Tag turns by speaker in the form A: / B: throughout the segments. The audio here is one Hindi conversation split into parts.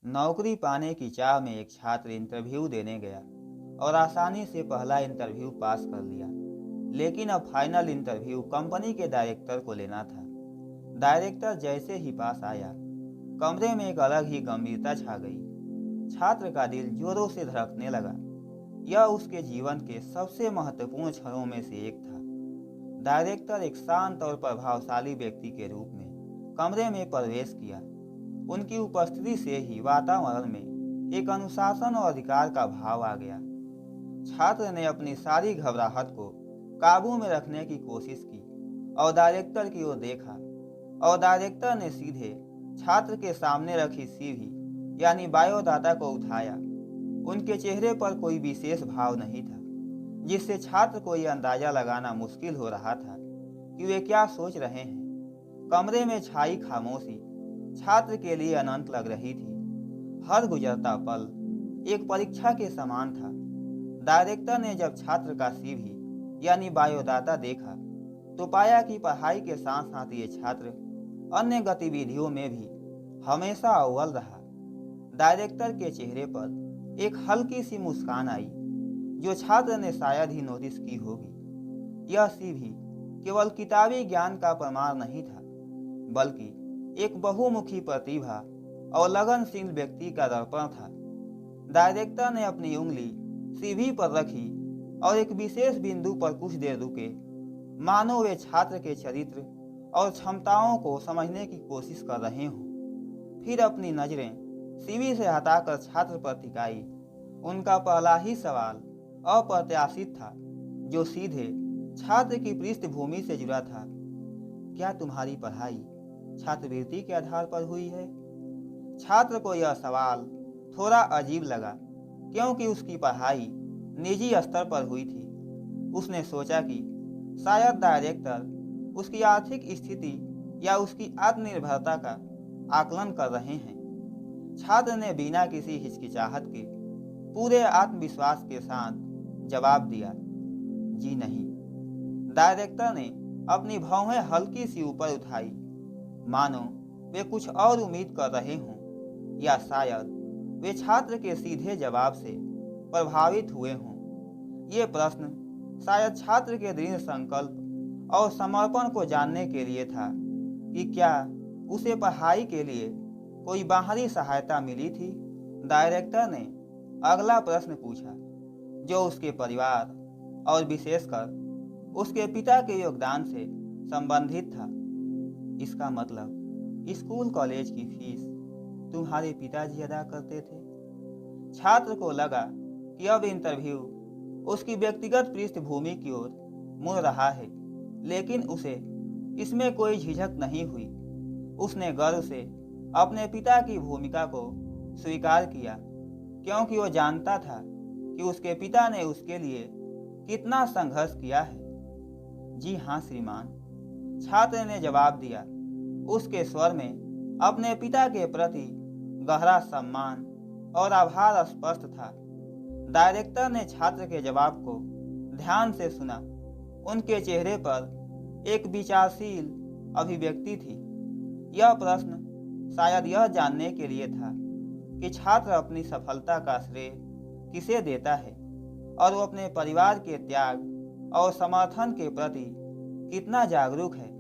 A: नौकरी पाने की चाह में एक छात्र इंटरव्यू देने गया और आसानी से पहला इंटरव्यू पास कर लिया। लेकिन अब फाइनल इंटरव्यू कंपनी के डायरेक्टर को लेना था। डायरेक्टर जैसे ही पास आया, कमरे में एक अलग ही गंभीरता छा गई। छात्र का दिल जोरों से धड़कने लगा। यह उसके जीवन के सबसे महत्वपूर्ण क्षणों में से एक था। डायरेक्टर एक शांत और प्रभावशाली व्यक्ति के रूप में कमरे में प्रवेश किया। उनकी उपस्थिति से ही वातावरण में एक अनुशासन और अधिकार का भाव आ गया। छात्र ने अपनी सारी घबराहट को काबू में रखने की कोशिश की और डायरेक्टर की ओर देखा, और डायरेक्टर ने सीधे छात्र के सामने रखी सीवी यानी बायोडाटा को उठाया। उनके चेहरे पर कोई विशेष भाव नहीं था, जिससे छात्र को यह अंदाजा लगाना मुश्किल हो रहा था कि वे क्या सोच रहे हैं। कमरे में छाई खामोशी छात्र के लिए अनंत लग रही थी। हर गुजरता पल एक परीक्षा के समान था। डायरेक्टर ने जब छात्र का सीवी यानी बायोडाटा देखा तो पाया कि पढ़ाई के साथ साथ ये छात्र अन्य गतिविधियों में भी हमेशा अव्वल रहा। डायरेक्टर के चेहरे पर एक हल्की सी मुस्कान आई, जो छात्र ने शायद ही नोटिस की होगी। यह सीवी केवल किताबी ज्ञान का प्रमाण नहीं था, बल्कि एक बहुमुखी प्रतिभा और लगनशील व्यक्ति का दर्पण था। डायरेक्टर ने अपनी उंगली सीवी पर रखी और एक विशेष बिंदु पर कुछ देर रुके, मानो वे छात्र के चरित्र और क्षमताओं को समझने की कोशिश कर रहे हों। फिर अपनी नजरें सीवी से हटाकर छात्र पर टिकाई। उनका पहला ही सवाल अप्रत्याशित था, जो सीधे छात्र की पृष्ठभूमि से जुड़ा था। क्या तुम्हारी पढ़ाई छात्रवृत्ति के आधार पर हुई है? छात्र को यह सवाल थोड़ा अजीब लगा, क्योंकि उसकी पढ़ाई निजी स्तर पर हुई थी। उसने सोचा कि शायद डायरेक्टर उसकी आर्थिक स्थिति या उसकी आत्मनिर्भरता का आकलन कर रहे हैं। छात्र ने बिना किसी हिचकिचाहट के पूरे आत्मविश्वास के साथ जवाब दिया, जी नहीं। डायरेक्टर ने अपनी भौहें हल्की सी ऊपर उठाई, मानो वे कुछ और उम्मीद कर रहे हों, या शायद वे छात्र के सीधे जवाब से प्रभावित हुए हों। ये प्रश्न शायद छात्र के दृढ़ संकल्प और समर्पण को जानने के लिए था कि क्या उसे पढ़ाई के लिए कोई बाहरी सहायता मिली थी। डायरेक्टर ने अगला प्रश्न पूछा, जो उसके परिवार और विशेषकर उसके पिता के योगदान से संबंधित था। इसका मतलब स्कूल कॉलेज की फीस तुम्हारे पिताजी अदा करते थे? छात्र को लगा कि अब इंटरव्यू उसकी व्यक्तिगत पृष्ठभूमि की ओर मुड़ रहा है, लेकिन उसे इसमें कोई झिझक नहीं हुई। उसने गर्व से अपने पिता की भूमिका को स्वीकार किया, क्योंकि वो जानता था कि उसके पिता ने उसके लिए कितना संघर्ष किया है। जी हाँ श्रीमान, छात्र ने जवाब दिया। उसके स्वर में अपने पिता के प्रति गहरा सम्मान और आभार स्पष्ट था। डायरेक्टर ने छात्र के जवाब को ध्यान से सुना। उनके चेहरे पर एक विचारशील अभिव्यक्ति थी। यह प्रश्न शायद यह जानने के लिए था कि छात्र अपनी सफलता का श्रेय किसे देता है और वो अपने परिवार के त्याग और समर्थन के प्रति कितना जागरूक है।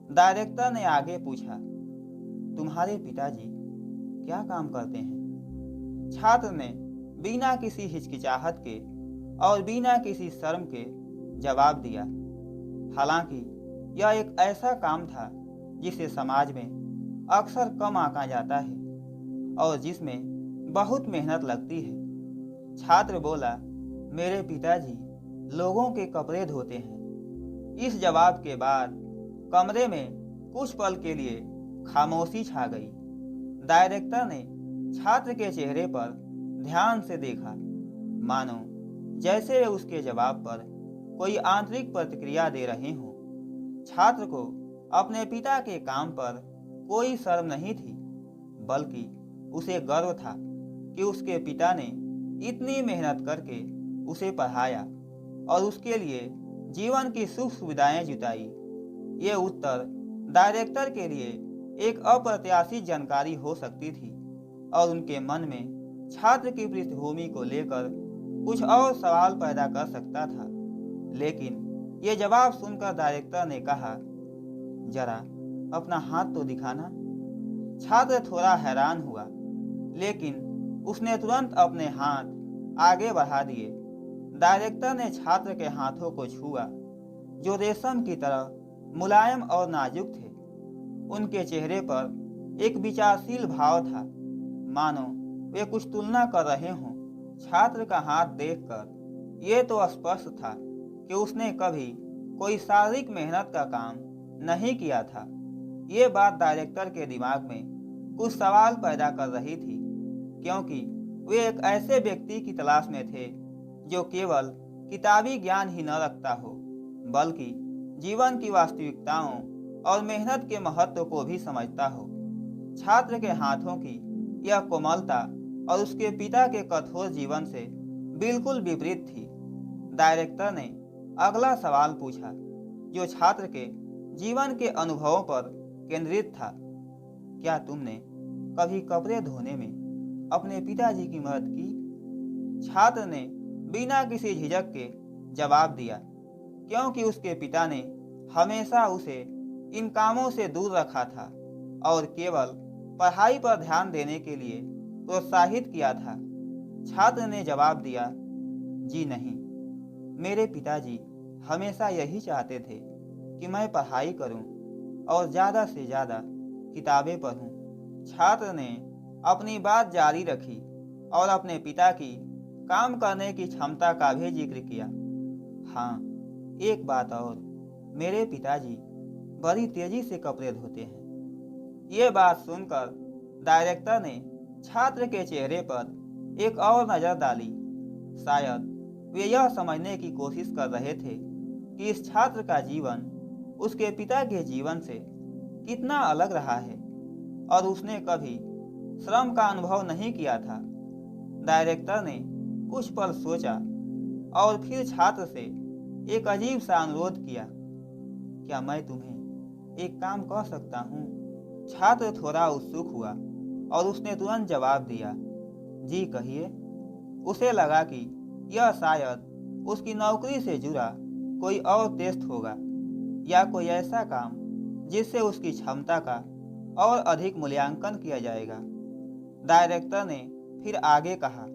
A: डायरेक्टर ने आगे पूछा, तुम्हारे पिताजी क्या काम करते हैं? छात्र ने बिना किसी हिचकिचाहट के और बिना किसी शर्म के जवाब दिया। हालांकि यह एक ऐसा काम था जिसे समाज में अक्सर कम आंका जाता है और जिसमें बहुत मेहनत लगती है। छात्र बोला, मेरे पिताजी लोगों के कपड़े धोते हैं। इस जवाब के बाद कमरे में कुछ पल के लिए खामोशी छा गई। डायरेक्टर ने छात्र के चेहरे पर ध्यान से देखा, मानो जैसे वे उसके जवाब पर कोई आंतरिक प्रतिक्रिया दे रहे हों। छात्र को अपने पिता के काम पर कोई शर्म नहीं थी, बल्कि उसे गर्व था कि उसके पिता ने इतनी मेहनत करके उसे पढ़ाया और उसके लिए जीवन की सुख सुविधाएं जुटाई। ये उत्तर डायरेक्टर के लिए एक अप्रत्याशित जानकारी हो सकती थी, और उनके मन में छात्र की पृष्ठभूमि को लेकर कुछ और सवाल पैदा कर सकता था। लेकिन ये जवाब सुनकर डायरेक्टर ने कहा, जरा अपना हाथ तो दिखाना। छात्र थोड़ा हैरान हुआ, लेकिन उसने तुरंत अपने हाथ आगे बढ़ा दिए। डायरेक्टर ने छात्र के हाथों को छुआ, जो रेशम की तरह मुलायम और नाजुक थे। उनके चेहरे पर एक विचारशील भाव था, मानो वे कुछ तुलना कर रहे हों। छात्र का हाथ देखकर ये तो स्पष्ट था कि उसने कभी कोई शारीरिक मेहनत का काम नहीं किया था। ये बात डायरेक्टर के दिमाग में कुछ सवाल पैदा कर रही थी, क्योंकि वे एक ऐसे व्यक्ति की तलाश में थे जो केवल किताबी ज्ञान ही न रखता हो, बल्कि जीवन की वास्तविकताओं और मेहनत के महत्व को भी समझता हो। छात्र के हाथों की यह कोमलता और उसके पिता के कठोर जीवन से बिल्कुल विपरीत थी। डायरेक्टर ने अगला सवाल पूछा, जो छात्र के जीवन के अनुभवों पर केंद्रित था। क्या तुमने कभी कपड़े धोने में अपने पिताजी की मदद की? छात्र ने बिना किसी झिझक के जवाब दिया, क्योंकि उसके पिता ने हमेशा उसे इन कामों से दूर रखा था और केवल पढ़ाई पर ध्यान देने के लिए प्रोत्साहित किया था। छात्र ने जवाब दिया, जी नहीं, मेरे पिताजी हमेशा यही चाहते थे कि मैं पढ़ाई करूं और ज़्यादा से ज़्यादा किताबें पढूं। छात्र ने अपनी बात जारी रखी और अपने पिता की काम करने की क्षमता का भी जिक्र किया। हाँ, एक बात और, मेरे पिताजी बड़ी तेजी से कपड़े धोते हैं। ये बात सुनकर डायरेक्टर ने छात्र के चेहरे पर एक और नज़र डाली। शायद वे यह समझने की कोशिश कर रहे थे कि इस छात्र का जीवन उसके पिता के जीवन से कितना अलग रहा है और उसने कभी श्रम का अनुभव नहीं किया था। डायरेक्टर ने कुछ पल सोचा और फिर छात्र से एक अजीब सा अनुरोध किया, क्या मैं तुम्हें एक काम कह सकता हूँ? छात्र थोड़ा उत्सुक हुआ और उसने तुरंत जवाब दिया, जी कहिए। उसे लगा कि यह शायद उसकी नौकरी से जुड़ा कोई और टेस्ट होगा या कोई ऐसा काम जिससे उसकी क्षमता का और अधिक मूल्यांकन किया जाएगा। डायरेक्टर ने फिर आगे कहा,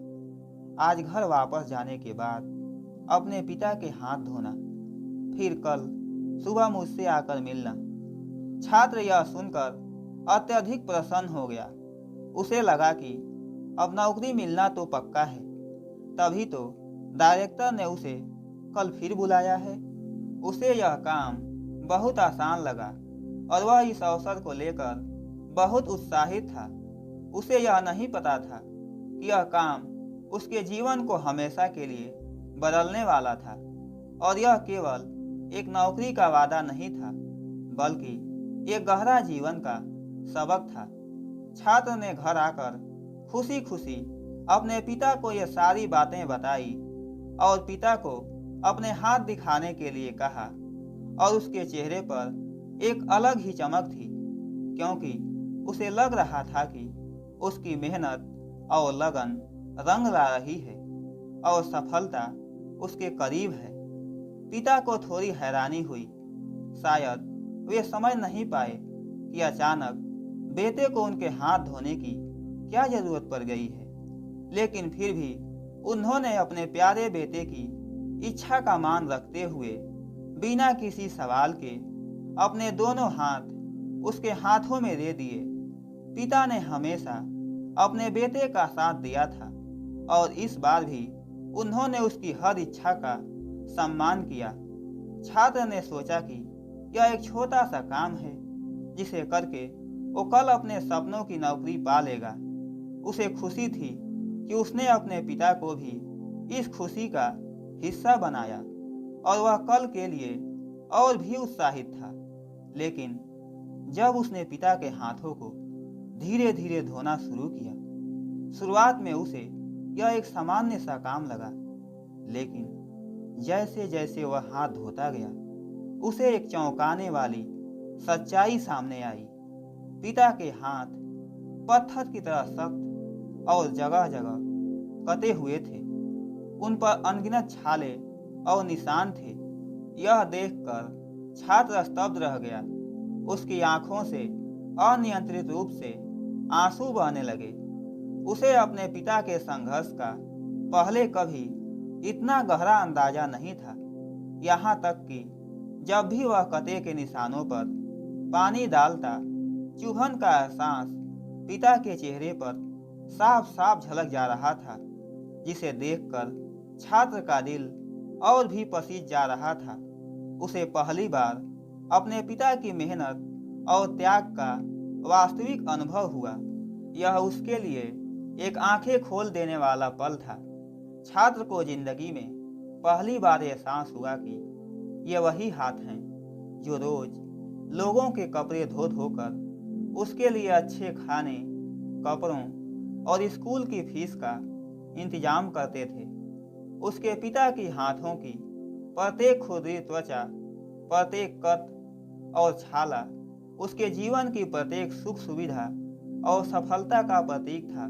A: आज घर वापस जाने के बाद अपने पिता के हाथ धोना, फिर कल सुबह मुझसे आकर मिलना। छात्र यह सुनकर अत्यधिक प्रसन्न हो गया। उसे लगा कि अब नौकरी मिलना तो पक्का है। तभी तो डायरेक्टर ने उसे कल फिर बुलाया है। उसे यह काम बहुत आसान लगा और वह इस अवसर को लेकर बहुत उत्साहित था। उसे यह नहीं पता था कि यह काम उसके जीवन को हमेशा के लिए बदलने वाला था और यह केवल एक नौकरी का वादा नहीं था, बल्कि एक गहरा जीवन का सबक था। छात्र ने घर आकर खुशी खुशी अपने पिता को ये सारी बातें बताई और पिता को अपने हाथ दिखाने के लिए कहा, और उसके चेहरे पर एक अलग ही चमक थी, क्योंकि उसे लग रहा था कि उसकी मेहनत और लगन रंग ला रही है और सफलता उसके करीब है। पिता को थोड़ी हैरानी हुई। शायद वे समझ नहीं पाए कि अचानक बेटे को उनके हाथ धोने की क्या जरूरत पड़ गई है, लेकिन फिर भी उन्होंने अपने प्यारे बेटे की इच्छा का मान रखते हुए बिना किसी सवाल के अपने दोनों हाथ उसके हाथों में दे दिए। पिता ने हमेशा अपने बेटे का साथ दिया था और इस बार भी उन्होंने उसकी हर इच्छा का सम्मान किया। छात्र ने सोचा कि यह एक छोटा सा काम है जिसे करके वो कल अपने सपनों की नौकरी पा लेगा। उसे खुशी थी कि उसने अपने पिता को भी इस खुशी का हिस्सा बनाया और वह कल के लिए और भी उत्साहित था। लेकिन जब उसने पिता के हाथों को धीरे धीरे धोना शुरू किया, शुरुआत में उसे यह एक सामान्य सा काम लगा, लेकिन जैसे जैसे वह हाथ धोता गया उसे एक चौंकाने वाली सच्चाई सामने आई। पिता के हाथ पत्थर की तरह सख्त और जगह जगह कटे हुए थे। उन पर अनगिनत छाले और निशान थे। यह देखकर छात्र स्तब्ध रह गया। उसकी आंखों से अनियंत्रित रूप से आंसू बहने लगे। उसे अपने पिता के संघर्ष का पहले कभी इतना गहरा अंदाजा नहीं था। यहाँ तक कि जब भी वह कटे के निशानों पर पानी डालता, चुभन का एहसास पिता के चेहरे पर साफ साफ झलक जा रहा था, जिसे देखकर छात्र का दिल और भी पसीज जा रहा था। उसे पहली बार अपने पिता की मेहनत और त्याग का वास्तविक अनुभव हुआ। यह उसके लिए एक आंखें खोल देने वाला पल था। छात्र को जिंदगी में पहली बार एहसास हुआ कि ये वही हाथ हैं जो रोज लोगों के कपड़े धो धोकर उसके लिए अच्छे खाने, कपड़ों और स्कूल की फीस का इंतजाम करते थे। उसके पिता की हाथों की प्रत्येक खुरदरी त्वचा, प्रत्येक कत और छाला उसके जीवन की प्रत्येक सुख सुविधा और सफलता का प्रतीक था।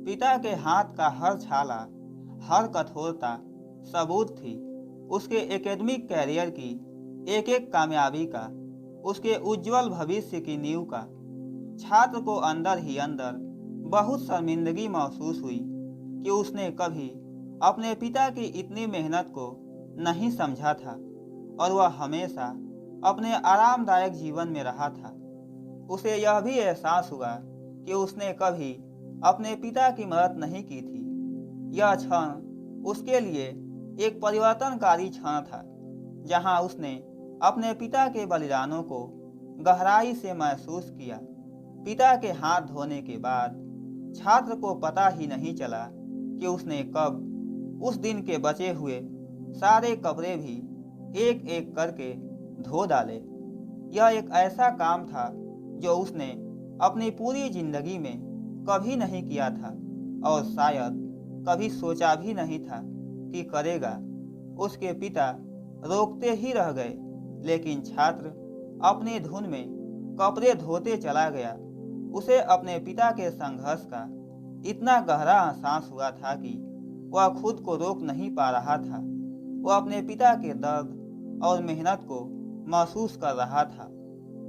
A: पिता के हाथ का हर छाला, हर कठोरता सबूत थी उसके एकेडमिक कैरियर की एक एक कामयाबी का, उसके उज्जवल भविष्य की नींव का। छात्र को अंदर ही अंदर बहुत शर्मिंदगी महसूस हुई कि उसने कभी अपने पिता की इतनी मेहनत को नहीं समझा था और वह हमेशा अपने आरामदायक जीवन में रहा था। उसे यह भी एहसास हुआ कि उसने कभी अपने पिता की मदद नहीं की थी। यह क्षण उसके लिए एक परिवर्तनकारी क्षण था, जहां उसने अपने पिता के बलिदानों को गहराई से महसूस किया। पिता के हाथ धोने के बाद छात्र को पता ही नहीं चला कि उसने कब उस दिन के बचे हुए सारे कपड़े भी एक एक करके धो डाले। यह एक ऐसा काम था जो उसने अपनी पूरी जिंदगी में कभी नहीं किया था और शायद कभी सोचा भी नहीं था कि करेगा। उसके पिता रोकते ही रह गए, लेकिन छात्र अपनी धुन में कपड़े धोते चला गया। उसे अपने पिता के संघर्ष का इतना गहरा एहसास हुआ था कि वह खुद को रोक नहीं पा रहा था। वह अपने पिता के दर्द और मेहनत को महसूस कर रहा था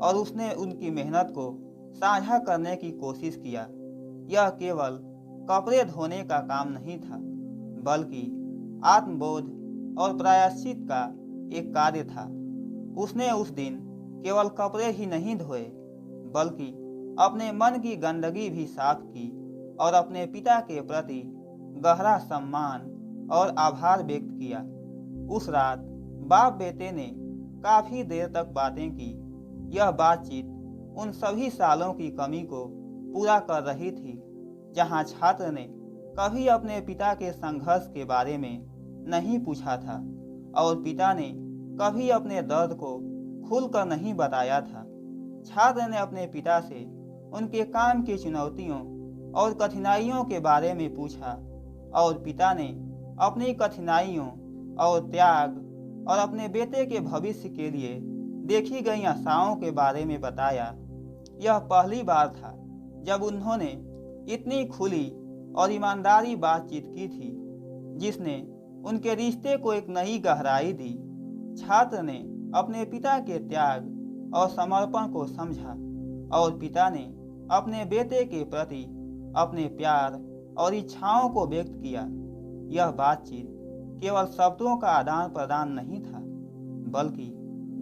A: और उसने उनकी मेहनत को साझा करने की कोशिश किया। यह केवल कपड़े धोने का काम नहीं था, बल्कि आत्मबोध और प्रायश्चित का एक कार्य था। उसने उस दिन केवल कपड़े ही नहीं धोए, बल्कि अपने मन की गंदगी भी साफ की और अपने पिता के प्रति गहरा सम्मान और आभार व्यक्त किया। उस रात बाप बेटे ने काफी देर तक बातें की। यह बातचीत उन सभी सालों की कमी को पूरा कर रही थी, जहां छात्र ने कभी अपने पिता के संघर्ष के बारे में नहीं पूछा था और पिता ने कभी अपने दर्द को खुलकर नहीं बताया था। छात्र ने अपने पिता से उनके काम की चुनौतियों और कठिनाइयों के बारे में पूछा और पिता ने अपनी कठिनाइयों और त्याग और अपने बेटे के भविष्य के लिए देखी गई आशाओं के बारे में बताया। यह पहली बार था जब उन्होंने इतनी खुली और ईमानदारी बातचीत की थी, जिसने उनके रिश्ते को एक नई गहराई दी। छात्र ने अपने पिता के त्याग और समर्पण को समझा और पिता ने अपने बेटे के प्रति अपने प्यार और इच्छाओं को व्यक्त किया। यह बातचीत केवल शब्दों का आदान प्रदान नहीं था, बल्कि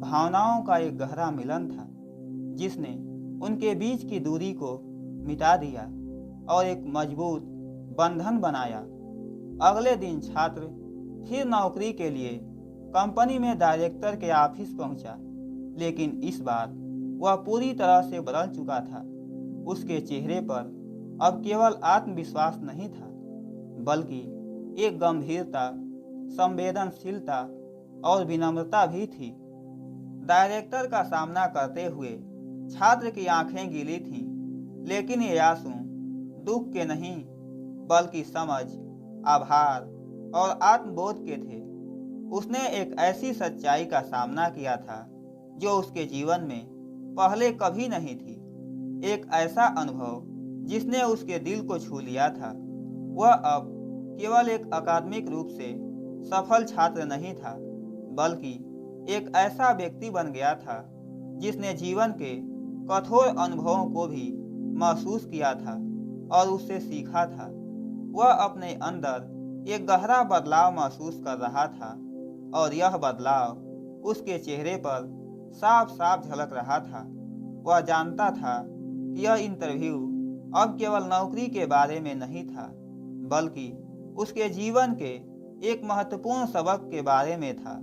A: भावनाओं का एक गहरा मिलन था, जिसने उनके बीच की दूरी को मिटा दिया और एक मजबूत बंधन बनाया। अगले दिन छात्र फिर नौकरी के लिए कंपनी में डायरेक्टर के ऑफिस पहुंचा, लेकिन इस बार वह पूरी तरह से बदल चुका था। उसके चेहरे पर अब केवल आत्मविश्वास नहीं था, बल्कि एक गंभीरता, संवेदनशीलता और विनम्रता भी थी। डायरेक्टर का सामना करते हुए छात्र की आंखें गीली थीं, लेकिन ये आंसू दुख के नहीं, बल्कि समझ, आभार और आत्मबोध के थे। उसने एक ऐसी सच्चाई का सामना किया था जो उसके जीवन में पहले कभी नहीं थी। एक ऐसा अनुभव जिसने उसके दिल को छू लिया था। वह अब केवल एक अकादमिक रूप से सफल छात्र नहीं था, बल्कि एक ऐसा व्यक्ति बन गया था जिसने जीवन के कठोर अनुभवों को भी महसूस किया था और उससे सीखा था। वह अपने अंदर एक गहरा बदलाव महसूस कर रहा था और यह बदलाव उसके चेहरे पर साफ साफ झलक रहा था। वह जानता था कि यह इंटरव्यू अब केवल नौकरी के बारे में नहीं था, बल्कि उसके जीवन के एक महत्वपूर्ण सबक के बारे में था।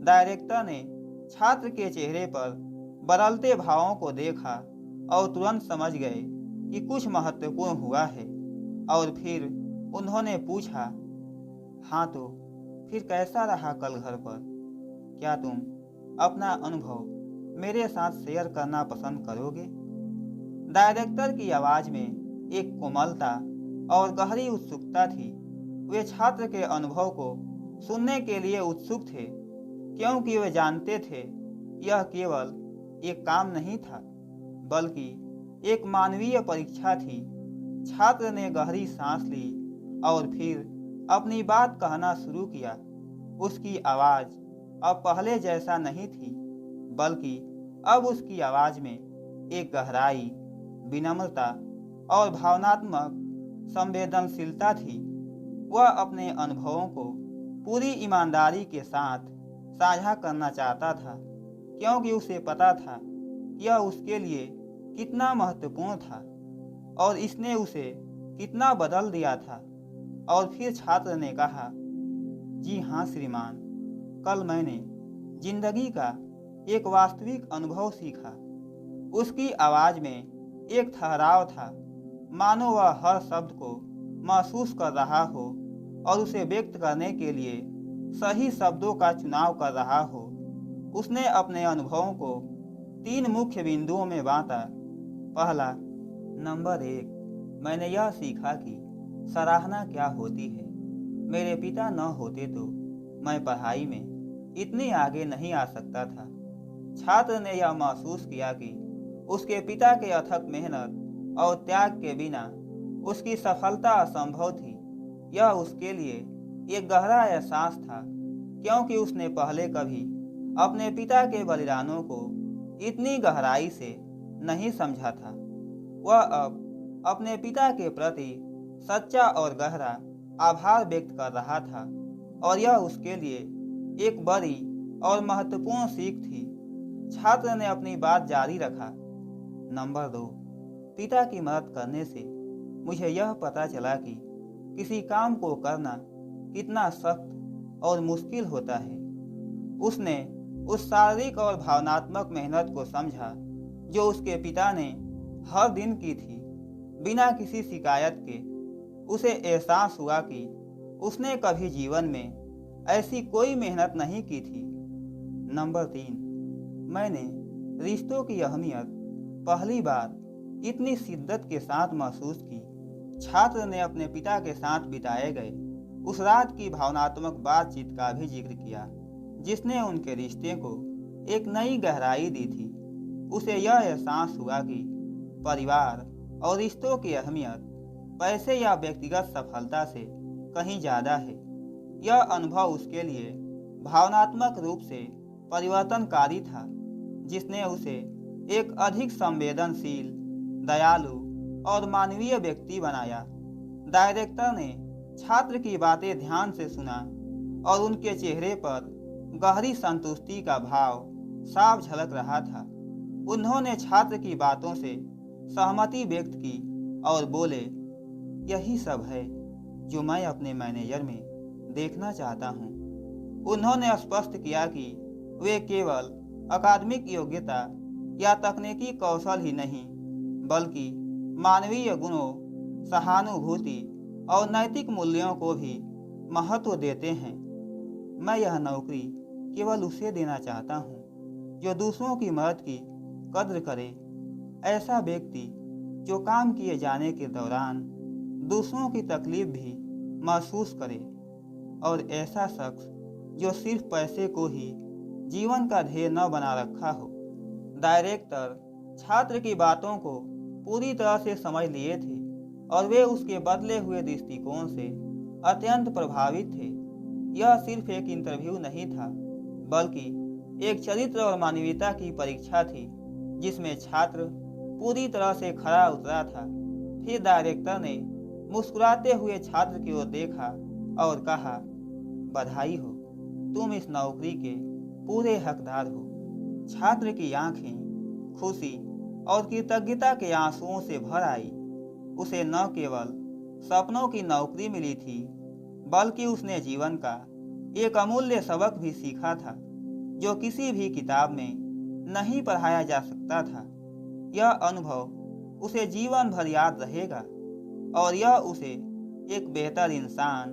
A: डायरेक्टर ने छात्र के चेहरे पर बदलते भावों को देखा और तुरंत समझ गए कि कुछ महत्वपूर्ण हुआ है। और फिर उन्होंने पूछा, हाँ तो फिर कैसा रहा कल घर पर? क्या तुम अपना अनुभव मेरे साथ शेयर करना पसंद करोगे? डायरेक्टर की आवाज में एक कोमलता और गहरी उत्सुकता थी। वे छात्र के अनुभव को सुनने के लिए उत्सुक थे, क्योंकि वे जानते थे यह केवल एक काम नहीं था, बल्कि एक मानवीय परीक्षा थी। छात्र ने गहरी सांस ली और फिर अपनी बात कहना शुरू किया। उसकी आवाज अब पहले जैसा नहीं थी, बल्कि अब उसकी आवाज में एक गहराई, विनम्रता और भावनात्मक संवेदनशीलता थी। वह अपने अनुभवों को पूरी ईमानदारी के साथ साझा करना चाहता था, क्योंकि उसे पता था कि यह उसके लिए कितना महत्वपूर्ण था और इसने उसे कितना बदल दिया था। और फिर छात्र ने कहा, जी हाँ श्रीमान, कल मैंने जिंदगी का एक वास्तविक अनुभव सीखा। उसकी आवाज में एक ठहराव था, मानो वह हर शब्द को महसूस कर रहा हो और उसे व्यक्त करने के लिए सही शब्दों का चुनाव कर रहा हो। उसने अपने अनुभवों को 3 मुख्य बिंदुओं में बांटा। पहला, नंबर 1, मैंने यह सीखा कि सराहना क्या होती है। मेरे पिता न होते तो मैं पढ़ाई में इतनी आगे नहीं आ सकता था। छात्र ने यह महसूस किया कि उसके पिता के अथक मेहनत और त्याग के बिना उसकी सफलता असंभव थी। यह उसके लिए एक गहरा एहसास था, क्योंकि उसने पहले कभी अपने पिता के बलिदानों को इतनी गहराई से नहीं समझा था। वह अब अपने पिता के प्रति सच्चा और गहरा आभार व्यक्त कर रहा था और यह उसके लिए एक बड़ी और महत्वपूर्ण सीख थी। छात्र ने अपनी बात जारी रखा। नंबर 2, पिता की मदद करने से मुझे यह पता चला कि किसी काम को करना कितना सख्त और मुश्किल होता है। उसने उस शारीरिक और भावनात्मक मेहनत को समझा जो उसके पिता ने हर दिन की थी, बिना किसी शिकायत के। उसे एहसास हुआ कि उसने कभी जीवन में ऐसी कोई मेहनत नहीं की थी। नंबर 3, मैंने रिश्तों की अहमियत पहली बार इतनी शिद्दत के साथ महसूस की। छात्र ने अपने पिता के साथ बिताए गए उस रात की भावनात्मक बातचीत का भी जिक्र किया, जिसने उनके रिश्ते को एक नई गहराई दी थी। उसे यह एहसास हुआ कि परिवार और रिश्तों की अहमियत पैसे या व्यक्तिगत सफलता से कहीं ज़्यादा है। यह अनुभव उसके लिए भावनात्मक रूप से परिवर्तनकारी था, जिसने उसे एक अधिक संवेदनशील, दयालु और मानवीय व्यक्ति बनाया। डायरेक्टर ने छात्र की बातें ध्यान से सुना और उनके चेहरे पर गहरी संतुष्टि का भाव साफ झलक रहा था। उन्होंने छात्र की बातों से सहमति व्यक्त की और बोले, यही सब है जो मैं अपने मैनेजर में देखना चाहता हूँ। उन्होंने स्पष्ट किया कि वे केवल अकादमिक योग्यता या तकनीकी कौशल ही नहीं, बल्कि मानवीय गुणों, सहानुभूति और नैतिक मूल्यों को भी महत्व देते हैं। मैं यह नौकरी केवल उसे देना चाहता हूँ जो दूसरों की मदद की कद्र करे। ऐसा व्यक्ति जो काम किए जाने के दौरान दूसरों की तकलीफ भी महसूस करे, और ऐसा शख्स जो सिर्फ पैसे को ही जीवन का ध्येय न बना रखा हो। डायरेक्टर छात्र की बातों को पूरी तरह से समझ लिए थे और वे उसके बदले हुए दृष्टिकोण से अत्यंत प्रभावित थे। यह सिर्फ एक इंटरव्यू नहीं था, बल्कि एक चरित्र और मानवीयता की परीक्षा थी जिसमें छात्र पूरी तरह से खरा उतरा था। फिर डायरेक्टर ने मुस्कुराते हुए छात्र की ओर देखा और कहा, बधाई हो, तुम इस नौकरी के पूरे हकदार हो। छात्र की आंखें खुशी और कृतज्ञता के आंसुओं से भर आई। उसे न केवल सपनों की नौकरी मिली थी, बल्कि उसने जीवन का एक अमूल्य सबक भी सीखा था जो किसी भी किताब में नहीं पढ़ाया जा सकता था। यह अनुभव उसे जीवन भर याद रहेगा और यह उसे एक बेहतर इंसान,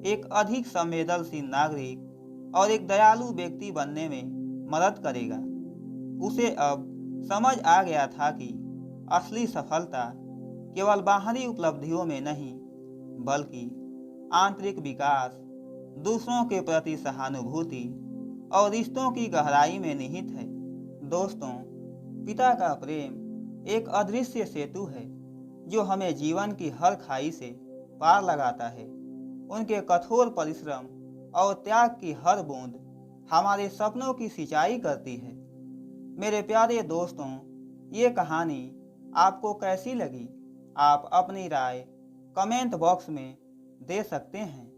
A: एक अधिक संवेदनशील नागरिक और एक दयालु व्यक्ति बनने में मदद करेगा। उसे अब समझ आ गया था कि असली सफलता केवल बाहरी उपलब्धियों में नहीं, बल्कि आंतरिक विकास, दूसरों के प्रति सहानुभूति और रिश्तों की गहराई में निहित है। दोस्तों, पिता का प्रेम एक अदृश्य सेतु है जो हमें जीवन की हर खाई से पार लगाता है। उनके कठोर परिश्रम और त्याग की हर बूंद हमारे सपनों की सिंचाई करती है। मेरे प्यारे दोस्तों, ये कहानी आपको कैसी लगी? आप अपनी राय कमेंट बॉक्स में दे सकते हैं।